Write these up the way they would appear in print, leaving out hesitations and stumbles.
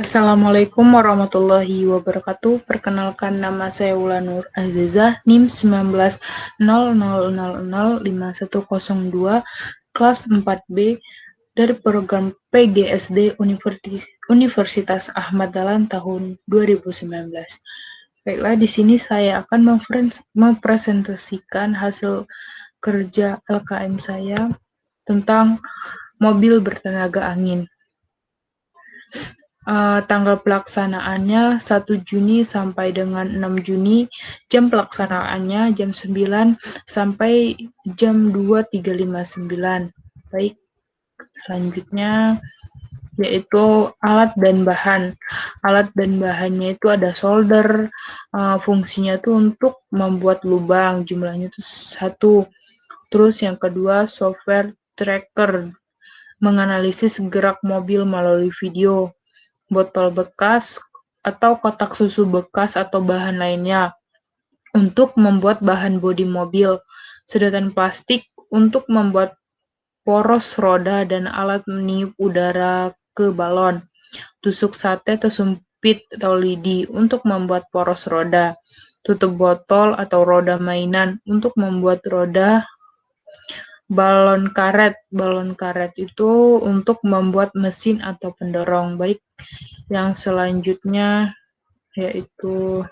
Assalamualaikum warahmatullahi wabarakatuh. Perkenalkan, nama saya Wulanur Azizah, NIM 1900005102, kelas 4B dari program PGSD Universitas Ahmad Dahlan tahun 2019. Baiklah, di sini saya akan mempresentasikan hasil kerja LKM saya tentang mobil bertenaga angin. Tanggal pelaksanaannya 1 Juni sampai dengan 6 Juni, jam pelaksanaannya jam 9 sampai jam 23.59. Baik, selanjutnya yaitu alat dan bahan. Alat dan bahannya itu ada solder, fungsinya itu untuk membuat lubang, jumlahnya itu 1. Terus yang kedua, software tracker, menganalisis gerak mobil melalui video. Botol bekas atau kotak susu bekas atau bahan lainnya untuk membuat bahan bodi mobil. Sedotan plastik untuk membuat poros roda dan alat meniup udara ke balon. Tusuk sate atau sumpit atau lidi untuk membuat poros roda. Tutup botol atau roda mainan untuk membuat roda. Balon karet itu untuk membuat mesin atau pendorong. Baik, yang selanjutnya yaitu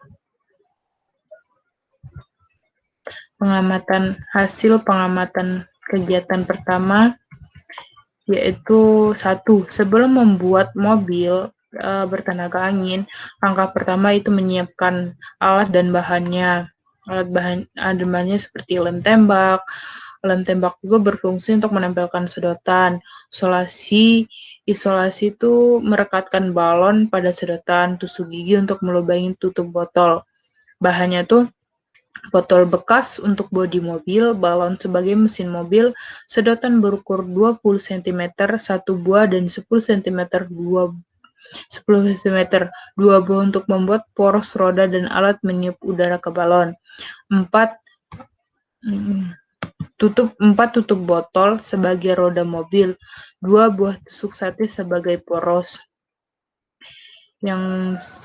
hasil pengamatan kegiatan pertama, yaitu 1. Sebelum membuat mobil bertenaga angin, langkah pertama itu menyiapkan alat dan bahannya. Bahannya seperti lem tembak. Lem tembak juga berfungsi untuk menempelkan sedotan. Isolasi itu merekatkan balon pada sedotan. Tusuk gigi untuk melubangi tutup botol. Bahannya tuh botol bekas untuk bodi mobil, balon sebagai mesin mobil, sedotan berukur 20 cm 1 buah dan 10 cm 2 buah untuk membuat poros roda dan alat meniup udara ke balon. 4 tutup botol sebagai roda mobil, 2 buah tusuk sate sebagai poros. Yang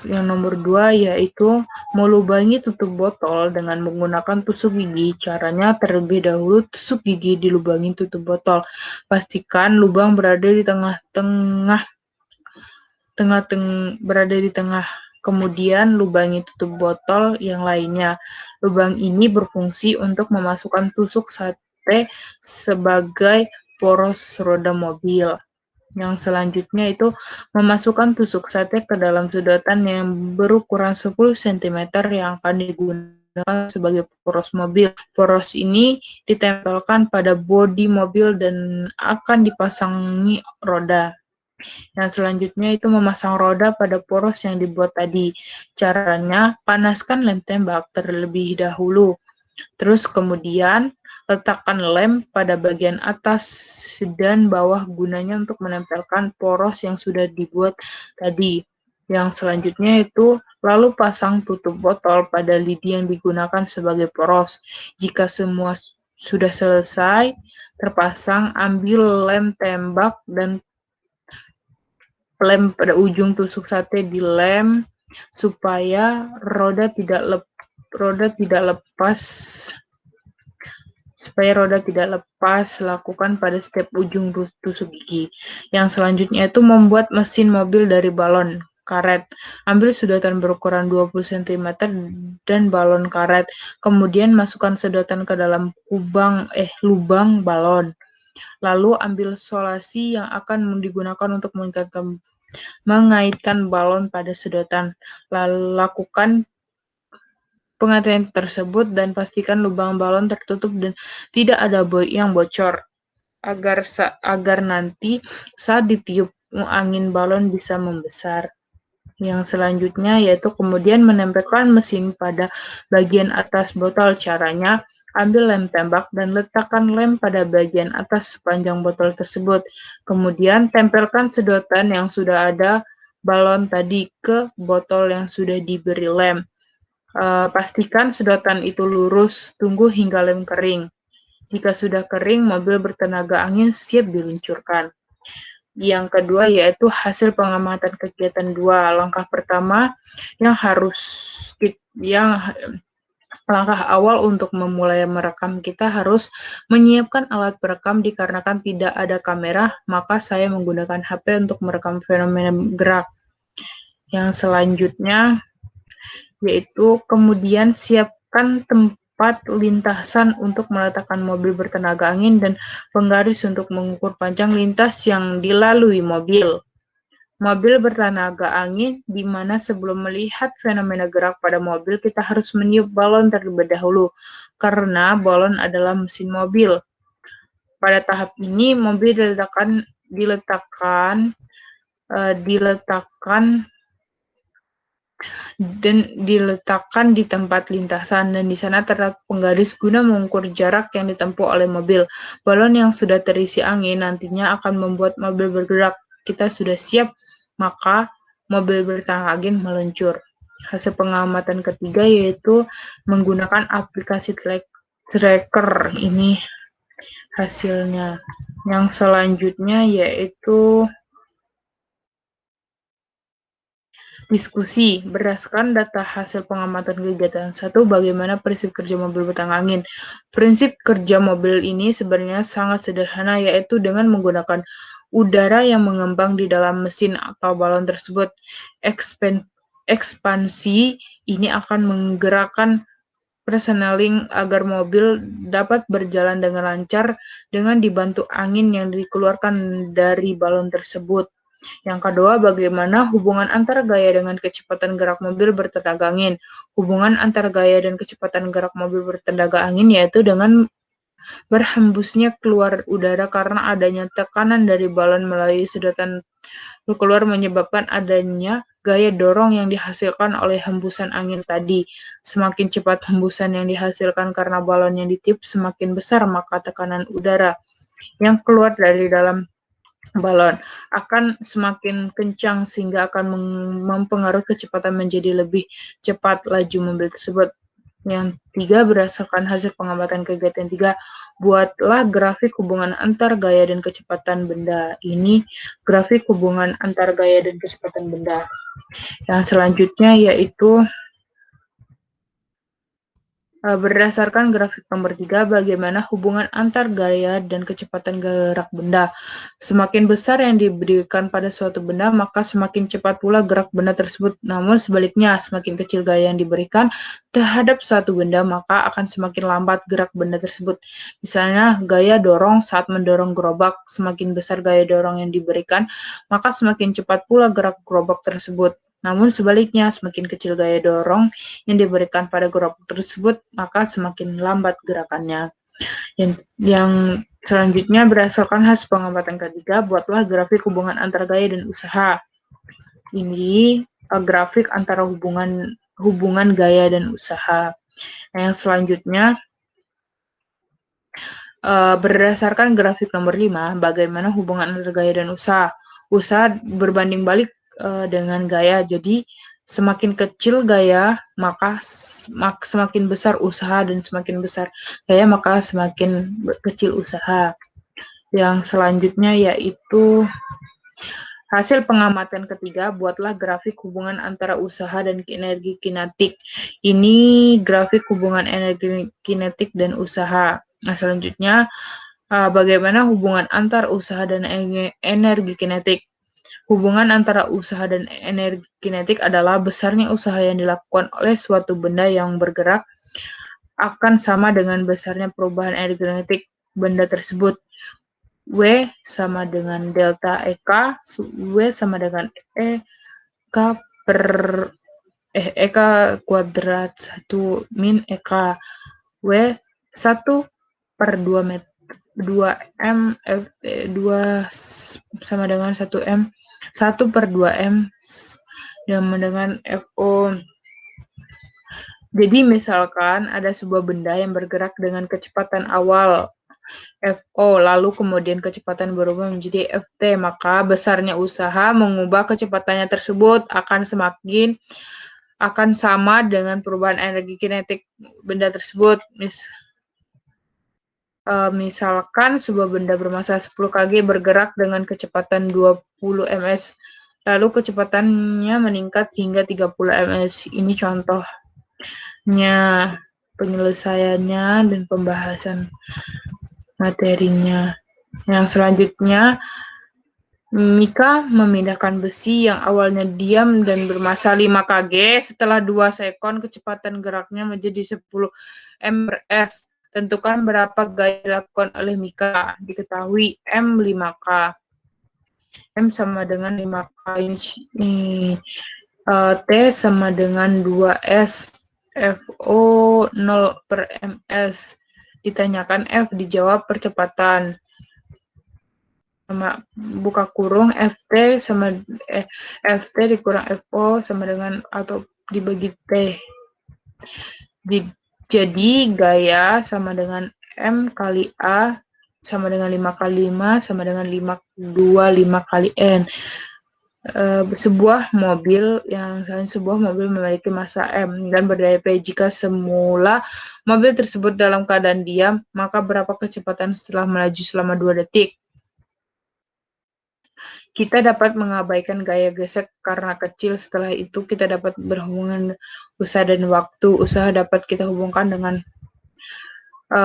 nomor 2 yaitu melubangi tutup botol dengan menggunakan tusuk gigi. Caranya, terlebih dahulu tusuk gigi dilubangi tutup botol. Pastikan lubang berada di tengah. Kemudian lubangi tutup botol yang lainnya. Lubang ini berfungsi untuk memasukkan tusuk sate sebagai poros roda mobil. Yang selanjutnya itu memasukkan tusuk sate ke dalam sedotan yang berukuran 10 cm yang akan digunakan sebagai poros mobil. Poros ini ditempelkan pada bodi mobil dan akan dipasangi roda. Yang selanjutnya itu memasang roda pada poros yang dibuat tadi. Caranya, panaskan lem tembak terlebih dahulu. Terus kemudian letakkan lem pada bagian atas dan bawah gunanya untuk menempelkan poros yang sudah dibuat tadi. Yang selanjutnya itu lalu pasang tutup botol pada lidi yang digunakan sebagai poros. Jika semua sudah selesai terpasang, ambil lem tembak dan lem pada ujung tusuk sate, dilem supaya roda tidak lepas, lakukan pada setiap ujung tusuk gigi. Yang selanjutnya itu membuat mesin mobil dari balon karet. Ambil sedotan berukuran 20 cm dan balon karet. Kemudian masukkan sedotan ke dalam lubang balon. Lalu ambil solasi yang akan digunakan untuk mengaitkan balon pada sedotan. Lalu lakukan pengaturan tersebut dan pastikan lubang balon tertutup dan tidak ada yang bocor agar nanti saat ditiup angin balon bisa membesar. Yang selanjutnya yaitu kemudian menempelkan mesin pada bagian atas botol. Caranya, ambil lem tembak dan letakkan lem pada bagian atas sepanjang botol tersebut. Kemudian tempelkan sedotan yang sudah ada balon tadi ke botol yang sudah diberi lem. Pastikan sedotan itu lurus, tunggu hingga lem kering. Jika sudah kering, mobil bertenaga angin siap diluncurkan. Yang kedua yaitu hasil pengamatan kegiatan 2. Langkah pertama langkah awal untuk memulai merekam kita harus menyiapkan alat perekam dikarenakan tidak ada kamera, maka saya menggunakan HP untuk merekam fenomena gerak. Yang selanjutnya yaitu kemudian siapkan tempat lintasan untuk meletakkan mobil bertenaga angin dan penggaris untuk mengukur panjang lintas yang dilalui mobil. Mobil bertenaga angin, di mana sebelum melihat fenomena gerak pada mobil, kita harus meniup balon terlebih dahulu, karena balon adalah mesin mobil. Pada tahap ini, mobil diletakkan di tempat lintasan, dan di sana terdapat penggaris guna mengukur jarak yang ditempuh oleh mobil. Balon yang sudah terisi angin nantinya akan membuat mobil bergerak. Kita sudah siap, maka mobil bertenaga angin meluncur. Hasil pengamatan ketiga yaitu menggunakan aplikasi tracker. Ini hasilnya. Yang selanjutnya yaitu diskusi. Berdasarkan data hasil pengamatan kegiatan 1, bagaimana prinsip kerja mobil bertenaga angin? Prinsip kerja mobil ini sebenarnya sangat sederhana, yaitu dengan menggunakan udara yang mengembang di dalam mesin atau balon tersebut. Ekspansi ini akan menggerakkan persneling agar mobil dapat berjalan dengan lancar dengan dibantu angin yang dikeluarkan dari balon tersebut. Yang kedua, bagaimana hubungan antara gaya dengan kecepatan gerak mobil bertenaga angin? Hubungan antara gaya dan kecepatan gerak mobil bertenaga angin yaitu dengan berhembusnya keluar udara karena adanya tekanan dari balon melalui sedotan keluar menyebabkan adanya gaya dorong yang dihasilkan oleh hembusan angin tadi. Semakin cepat hembusan yang dihasilkan karena balon yang ditiup semakin besar, maka tekanan udara yang keluar dari dalam balon akan semakin kencang sehingga akan mempengaruhi kecepatan menjadi lebih cepat laju mobil tersebut. Yang tiga, berdasarkan hasil pengamatan kegiatan 3, buatlah grafik hubungan antar gaya dan kecepatan benda. Ini grafik hubungan antar gaya dan kecepatan benda. Yang selanjutnya yaitu berdasarkan grafik nomor 3, bagaimana hubungan antar gaya dan kecepatan gerak benda. Semakin besar yang diberikan pada suatu benda, maka semakin cepat pula gerak benda tersebut. Namun sebaliknya, semakin kecil gaya yang diberikan terhadap suatu benda, maka akan semakin lambat gerak benda tersebut. Misalnya, gaya dorong saat mendorong gerobak, semakin besar gaya dorong yang diberikan, maka semakin cepat pula gerak gerobak tersebut. Namun sebaliknya, semakin kecil gaya dorong yang diberikan pada gerobak tersebut, maka semakin lambat gerakannya. Yang selanjutnya, berdasarkan hasil pengamatan ketiga, buatlah grafik hubungan antara gaya dan usaha. Ini grafik antara hubungan gaya dan usaha. Yang selanjutnya, berdasarkan grafik nomor 5, bagaimana hubungan antara gaya dan usaha. Usaha berbanding balik dengan gaya, jadi semakin kecil gaya, maka semakin besar usaha, dan semakin besar gaya, maka semakin kecil usaha. Yang selanjutnya yaitu hasil pengamatan ketiga, buatlah grafik hubungan antara usaha dan energi kinetik. Ini grafik hubungan energi kinetik dan usaha. Nah, selanjutnya, bagaimana hubungan antar usaha dan energi kinetik? Hubungan antara usaha dan energi kinetik adalah besarnya usaha yang dilakukan oleh suatu benda yang bergerak akan sama dengan besarnya perubahan energi kinetik benda tersebut. W sama dengan delta EK, W sama dengan EK EK kuadrat 1 min EK. W 1/2 meter. 2M F2 sama dengan 1M 1/2M sama dengan FO. Jadi misalkan ada sebuah benda yang bergerak dengan kecepatan awal FO, lalu kemudian kecepatan berubah menjadi FT, maka besarnya usaha mengubah kecepatannya tersebut akan sama dengan perubahan energi kinetik benda tersebut. Misalkan sebuah benda bermassa 10 kg bergerak dengan kecepatan 20 ms, lalu kecepatannya meningkat hingga 30 ms. Ini contohnya, penyelesaiannya, dan pembahasan materinya. Yang selanjutnya, Mika memindahkan besi yang awalnya diam dan bermassa 5 kg setelah 2 sekon kecepatan geraknya menjadi 10 ms. Tentukan berapa gaya dilakukan oleh Mika. Diketahui M 5K. M sama dengan 5K ini. T sama dengan 2S. FO 0 per ms. Ditanyakan F, dijawab percepatan. Sama buka kurung FT sama FT dikurang FO sama dengan atau dibagi T. Jadi gaya sama dengan M kali A sama dengan 5 kali 5 sama dengan 5 kali N. Sebuah mobil memiliki massa M dan berdaya P. Jika semula mobil tersebut dalam keadaan diam, maka berapa kecepatan setelah melaju selama 2 detik? Kita dapat mengabaikan gaya gesek karena kecil. Setelah itu kita dapat berhubungan usaha dan waktu. Usaha dapat kita hubungkan dengan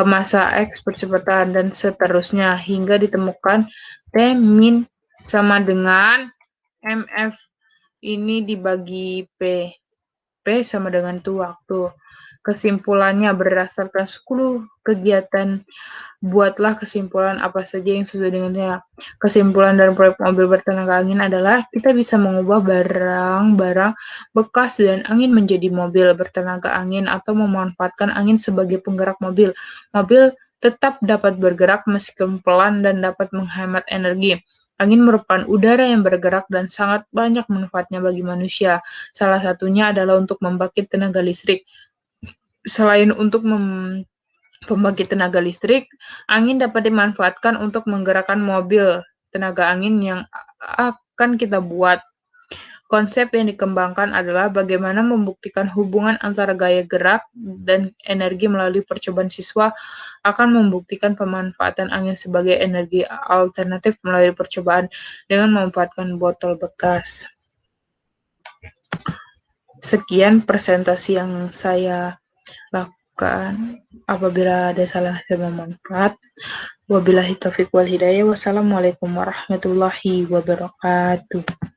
massa X percepatan dan seterusnya hingga ditemukan T min sama dengan MF ini dibagi P. P sama dengan itu waktu. Kesimpulannya berdasarkan 10 kegiatan, buatlah kesimpulan apa saja yang sesuai dengannya. Kesimpulan dari proyek mobil bertenaga angin adalah kita bisa mengubah barang-barang bekas dan angin menjadi mobil bertenaga angin atau memanfaatkan angin sebagai penggerak mobil. Mobil tetap dapat bergerak meskipun pelan dan dapat menghemat energi. Angin merupakan udara yang bergerak dan sangat banyak manfaatnya bagi manusia. Salah satunya adalah untuk membangkit tenaga listrik. Selain untuk pembangkit tenaga listrik, angin dapat dimanfaatkan untuk menggerakkan mobil tenaga angin yang akan kita buat. Konsep yang dikembangkan adalah bagaimana membuktikan hubungan antara gaya gerak dan energi melalui percobaan. Siswa akan membuktikan pemanfaatan angin sebagai energi alternatif melalui percobaan dengan memanfaatkan botol bekas. Sekian presentasi yang saya lakukan. Apabila ada salah dan bermanfaat, wabillahi taufiq wal hidayah. Wassalamualaikum warahmatullahi wabarakatuh.